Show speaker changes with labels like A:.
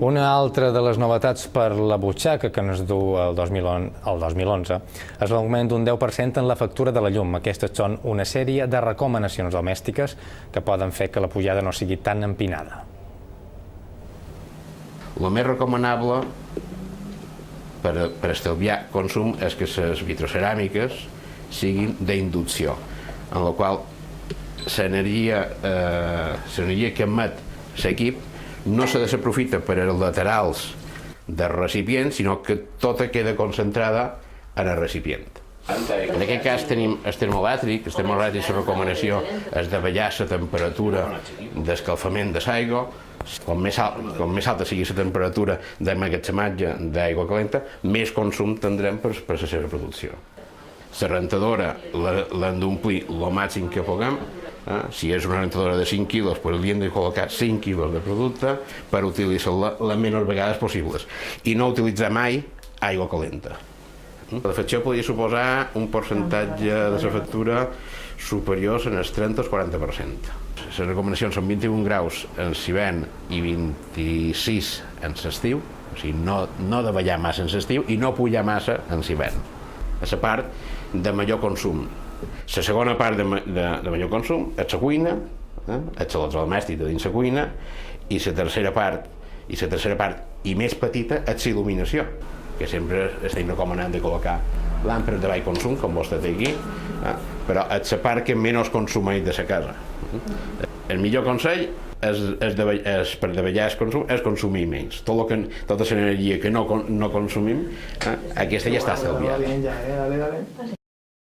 A: Una altra de les novetats per la butxaca que ens du el 2011 és l'augment d'un 10% en la factura de la llum. Aquestes són una sèrie de recomanacions domèstiques que poden fer que la pujada no sigui tan empinada.
B: El més recomanable per estalviar consum és que les vitroceràmiques siguin d'inducció, en la qual l'energia que emet l'equip no se desaprofita per als laterals del recipient, sinó que tota queda concentrada en el recipient. En aquest cas tenim el termoelèctric. El termoelèctric, la recomanació és de ballar la temperatura d'escalfament de l'aigua. Com més alta sigui la temperatura d'emmagatzematge d'aigua calenta, més consum tindrem per la seva producció. La rentadora l'hem d'omplir el màxim que puguem. Si és una rentadora de 5 quilos, li hem de col·locar 5 quilos de producte per utilitzar-la les menys vegades possibles i no utilitzar mai aigua calenta. La calefacció podria suposar un percentatge de la factura superior al 30 o 40%. Les recomanacions són 21 graus en l'hivern i 26 en l'estiu, o sigui, no davallar massa en l'estiu i no pujar massa en l'hivern. A la part de major consum. La segona part de major consum és la cuina, és l'electrodomèstic de dins la cuina, i la tercera part i més petita és l'il·luminació, que sempre estem recomanant de col·locar làmpades de baix consum, com vostè té aquí, però és la part que menys consumeix de la casa. El millor consell per davallar el consum és consumir menys. Tota l'energia que no consumim, aquesta ja està estalviada.